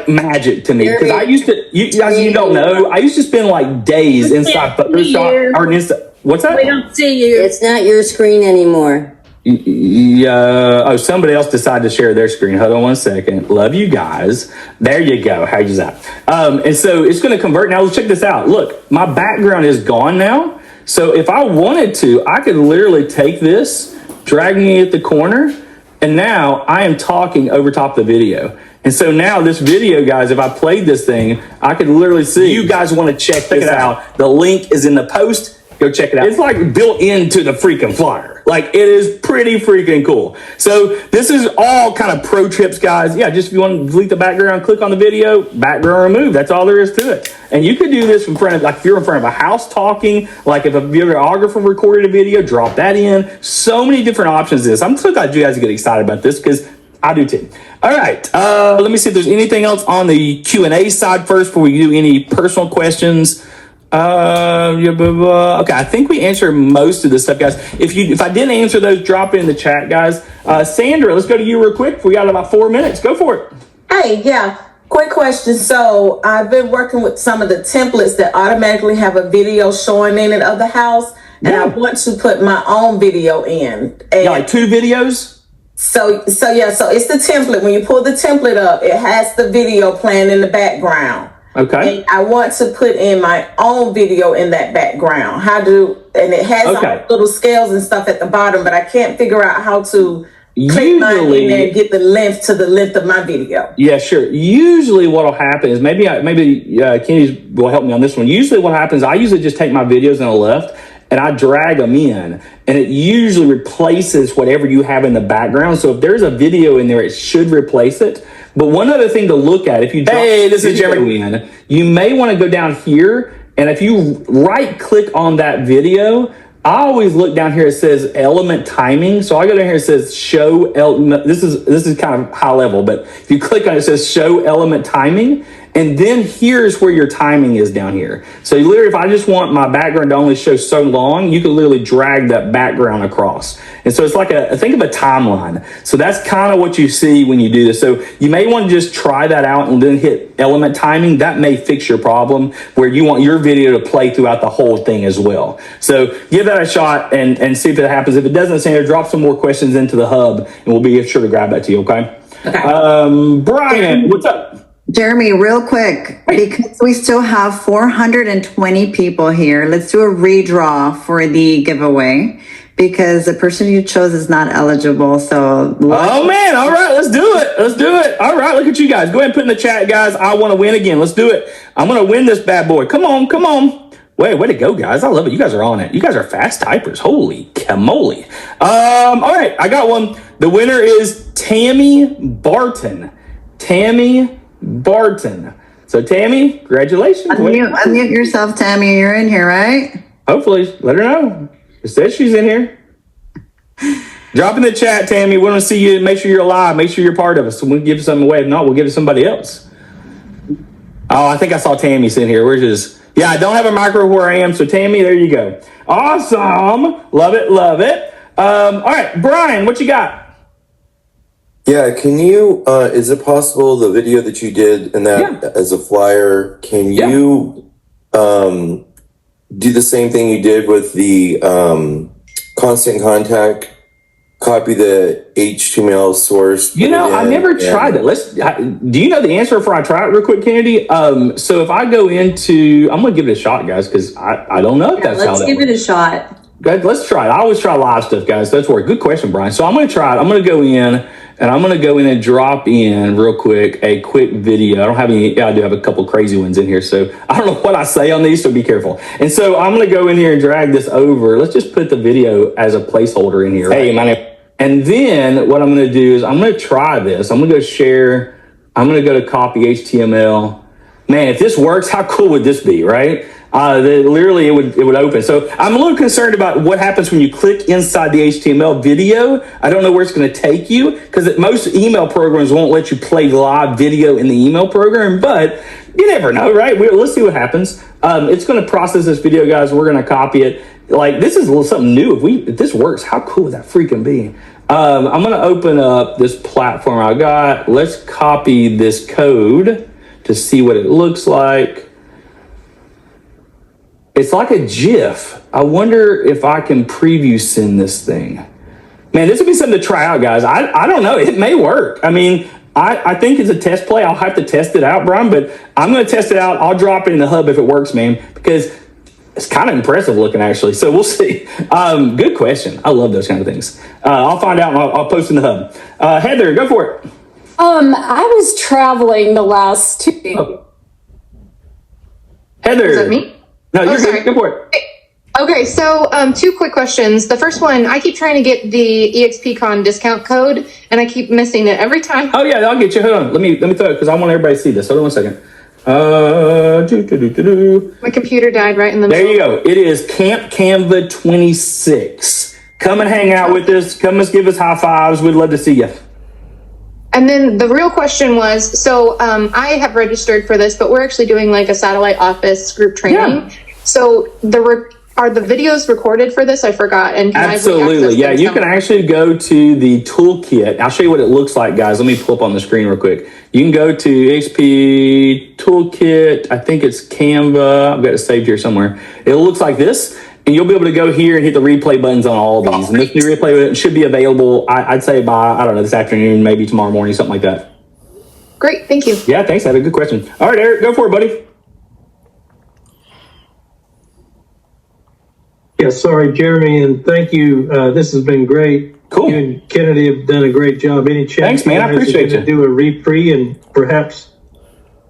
magic to me. Because I used to, you don't know, I used to spend like days inside Photoshop or inside. What's that? We don't see you. It's not your screen anymore. Somebody else decided to share their screen. Hold on one second. Love you guys. There you go. How's that? And so it's going to convert. Now let's check this out. Look, my background is gone now. So if I wanted to, I could literally take this, drag me at the corner, and now I am talking over top the video. And so now this video, guys, if I played this thing, I could literally see. You guys want to check this out. The link is in the post. Go check it out. It's like built into the freaking flyer. Like it is pretty freaking cool. So this is all kind of pro tips, guys. Yeah, just if you want to delete the background, click on the video, background remove. That's all there is to it. And you could do this in front of, like if you're in front of a house talking, like if a videographer recorded a video, drop that in. So many different options. I'm so glad you guys get excited about this because I do too. All right. Let me see if there's anything else on the Q&A side first before we do any personal questions. Okay, I think we answered most of this stuff, guys. If I didn't answer those, drop it in the chat, guys. Sandra, let's go to you real quick. We got about 4 minutes. Go for it. Hey, yeah. Quick question. So I've been working with some of the templates that automatically have a video showing in it of the house, and I want to put my own video in. And like 2 videos? So it's the template. When you pull the template up, it has the video playing in the background. Okay. And I want to put in my own video in that background. And it has little scales and stuff at the bottom, but I can't figure out how to click mine in there Usually, and get the length to the length of my video. yeah, sure. Usually what will happen is maybe Kenny will help me on this one. Usually what happens, I usually just take my videos on the left and I drag them in, and it usually replaces whatever you have in the background. So if there's a video in there, it should replace it. But one other thing to look at, if you drop this is Jeremy in, you may want to go down here, and if you right click on that video, I always look down here, it says element timing. So I go down here, it says show element. This is kind of high level, but if you click on it, it says show element timing. And then here's where your timing is down here. So you literally, if I just want my background to only show so long, you can literally drag that background across. And so it's like think of a timeline. So that's kind of what you see when you do this. So you may want to just try that out and then hit element timing. That may fix your problem where you want your video to play throughout the whole thing as well. So give that a shot and see if it happens. If it doesn't, Sandra, drop some more questions into the hub and we'll be sure to grab that to you, okay? Brian, what's up? Jeremy, real quick, because we still have 420 people here, let's do a redraw for the giveaway because the person you chose is not eligible. So, oh man, all right, let's do it. Let's do it. All right, look at you guys. Go ahead and put in the chat, guys. I want to win again. Let's do it. I'm going to win this bad boy. Come on, come on. Way to go, guys. I love it. You guys are on it. You guys are fast typers. Holy camole. All right, I got one. The winner is Tammy Barton. Tammy Barton. So Tammy, congratulations. Unmute yourself, Tammy. You're in here, right? Hopefully, let her know. It says she's in here. Drop in the chat, Tammy. We want to see you. Make sure you're alive. Make sure you're part of us. So we'll give something away. If not, we'll give it to somebody else. Oh, I think I saw Tammy sitting here. I don't have a microphone where I am. So Tammy, there you go. Awesome. Love it. Love it. All right, Brian, what you got? Yeah, can you, is it possible the video that you did and that as a flyer, can you do the same thing you did with the constant contact, copy the HTML source? I never tried it. Do you know the answer before I try it real quick, Kennedy? So if I go into, I'm going to give it a shot, guys, because I don't know if that's how that works. Let's give it a shot. Good, let's try it. I always try live stuff, guys. That's work. Good question, Brian. So I'm going to try it. I'm going to go in. And I'm going to go in and drop in real quick a quick video. I don't have any. I do have a couple crazy ones in here. So I don't know what I say on these, so be careful. And so I'm going to go in here and drag this over. Let's just put the video as a placeholder in here. Hey, my name. And then what I'm going to do is I'm going to try this. I'm going to go share. I'm going to go to copy HTML. Man, if this works, how cool would this be, right? Literally, it would open. So I'm a little concerned about what happens when you click inside the HTML video. I don't know where it's going to take you because most email programs won't let you play live video in the email program, but you never know, right? Let's see what happens. It's going to process this video, guys. We're going to copy it. Like, this is a little something new. If this works, how cool would that freaking be? I'm going to open up this platform I got. Let's copy this code to see what it looks like. It's like a GIF. I wonder if I can preview send this thing. Man, this would be something to try out, guys. I don't know. It may work. I mean, I think it's a test play. I'll have to test it out, Brian, but I'm going to test it out. I'll drop it in the hub if it works, man, because it's kind of impressive looking, actually. So we'll see. Good question. I love those kind of things. I'll find out and I'll post in the hub. Heather, go for it. I was traveling the last 2 days. Oh. Heather. Is that me? No, you're good. Go for it. Okay, so 2 quick questions. The first one, I keep trying to get the EXPCon discount code, and I keep missing it every time. Oh yeah, I'll get you. Hold on. Let me throw it because I want everybody to see this. Hold on one second. My computer died right in the middle. There you go. It is Camp Canva 26. Come and hang out with us. Come and give us high fives. We'd love to see you. And then the real question was, so I have registered for this, but we're actually doing like a satellite office group training. Yeah. So are the videos recorded for this? I forgot. And can absolutely, yeah. You can actually go to the toolkit. I'll show you what it looks like, guys. Let me pull up on the screen real quick. You can go to XP Toolkit. I think it's Canva. I've got it saved here somewhere. It looks like this. And you'll be able to go here and hit the replay buttons on all of these. And this new replay button should be available, I'd say by, I don't know, this afternoon, maybe tomorrow morning, something like that. Great, thank you. Yeah, thanks. That's a good question. All right, Eric, go for it, buddy. Yeah, sorry, Jeremy, and thank you. This has been great. Cool. You and Kennedy have done a great job. Any chance? Thanks, man. I appreciate you. Do a repre and perhaps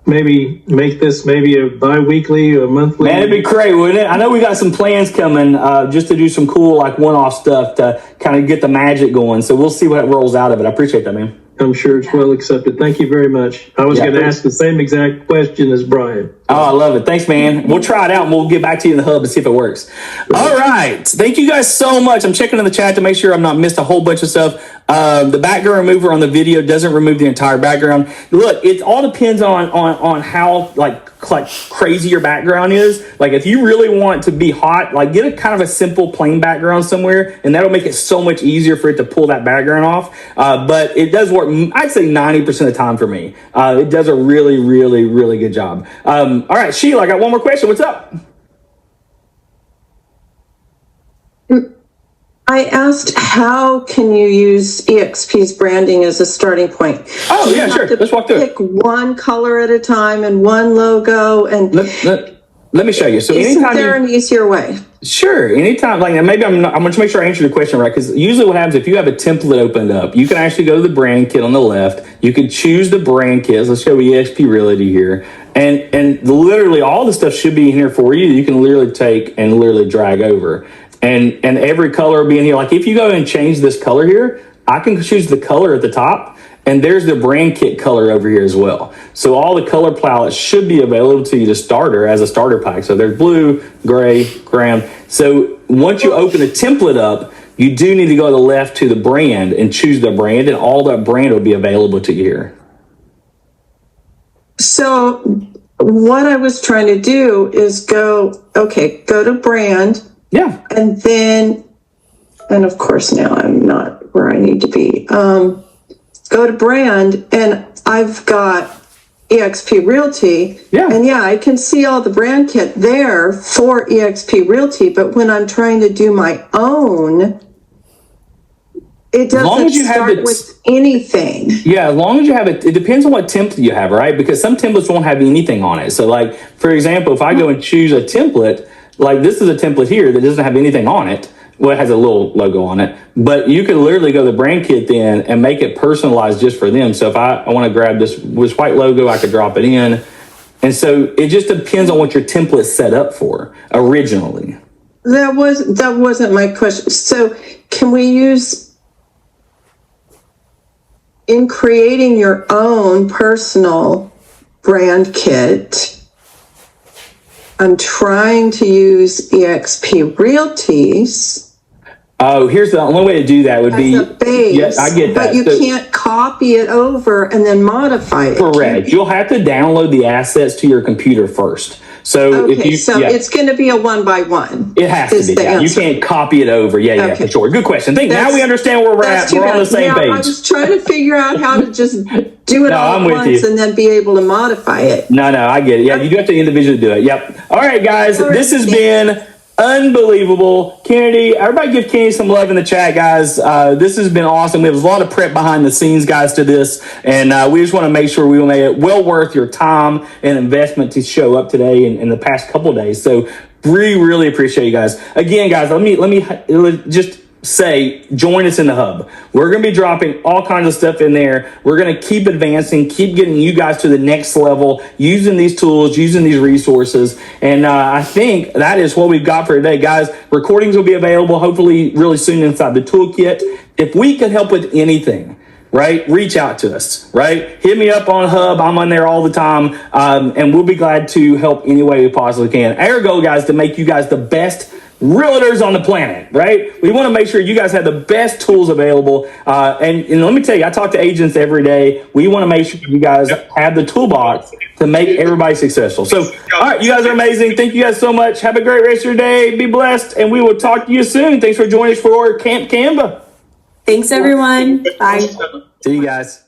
maybe make this maybe a bi-weekly or monthly. Man, it'd be great, wouldn't it? I know we got some plans coming just to do some cool, like, one-off stuff to kind of get the magic going. So we'll see what rolls out of it. I appreciate that, man. I'm sure it's well accepted. Thank you very much. I was going to ask the same exact question as Brian. Oh, I love it. Thanks, man. We'll try it out and we'll get back to you in the hub and see if it works. All right. Thank you guys so much. I'm checking in the chat to make sure I'm not missed a whole bunch of stuff. The background remover on the video doesn't remove the entire background. Look, it all depends on how like crazy your background is. Like if you really want to be hot, like get a kind of a simple plain background somewhere, and that'll make it so much easier for it to pull that background off. But it does work. I'd say 90% of the time for me. It does a really, really, really good job. All right, Sheila, I got one more question. What's up? I asked, how can you use EXP's branding as a starting point? Oh, yeah, sure. Let's walk through it. Pick one color at a time and one logo. And let me show you. So isn't anytime there an easier way? Sure. Anytime, like maybe I'm going to make sure I answer the question right, because usually what happens if you have a template opened up, you can actually go to the brand kit on the left. You can choose the brand kits. Let's show EXP Realty here, and literally all the stuff should be in here for you. You can literally take and literally drag over, and every color will be in here. Like if you go and change this color here, I can choose the color at the top. And there's the brand kit color over here as well. So all the color palettes should be available to you to starter as a starter pack. So there's blue, gray, brown. So once you open the template up, you do need to go to the left to the brand and choose the brand, and all that brand will be available to you here. So what I was trying to do is go to brand. Yeah. And then, and of course now I'm not where I need to be. Go to brand, and I've got EXP Realty. Yeah. And yeah, I can see all the brand kit there for EXP Realty, but when I'm trying to do my own, it doesn't start with anything. Yeah, as long as you have it, it depends on what template you have, right? Because some templates won't have anything on it. So like, for example, if I go and choose a template, like this is a template here that doesn't have anything on it. Well, it has a little logo on it, but you can literally go to the brand kit then and make it personalized just for them. So if I want to grab this white logo, I could drop it in. And so it just depends on what your template's set up for originally. That wasn't my question. So can we use, in creating your own personal brand kit, I'm trying to use EXP Realty's. Oh, here's the only way to do that would be, as a base, yeah, I get that. But you can't copy it over and then modify it. Correct. You'll have to download the assets to your computer first. So Okay, if you, so it's going to be a 1-by-1. It has to be. Yeah. You can't copy it over. Yeah, for sure. Good question. Now we understand where we're at. We're on the same page. I was trying to figure out how to just do it all at once and then be able to modify it. No, I get it. Yeah, you do have to individually do it. Yep. All right, guys. This has been unbelievable. Kennedy, everybody give Kennedy some love in the chat, guys. This has been awesome. There was a lot of prep behind the scenes, guys, to this, and we just want to make sure we made it well worth your time and investment to show up today in the past couple of days. So we really appreciate you guys. Again, guys, let me just say, join us in the hub. We're going to be dropping all kinds of stuff in there. We're going to keep advancing, keep getting you guys to the next level, using these tools, using these resources. And I think that is what we've got for today, guys. Recordings will be available hopefully really soon inside the toolkit. If we can help with anything, right, reach out to us, right? Hit me up on Hub. I'm on there all the time. And we'll be glad to help any way we possibly can. Our goal, guys, to make you guys the best realtors on the planet, right? We want to make sure you guys have the best tools available. And let me tell you, I talk to agents every day. We want to make sure you guys have the toolbox to make everybody successful. So, all right, you guys are amazing. Thank you guys so much. Have a great rest of your day. Be blessed. And we will talk to you soon. Thanks for joining us for Camp Canva. Thanks, everyone. Bye. See you guys.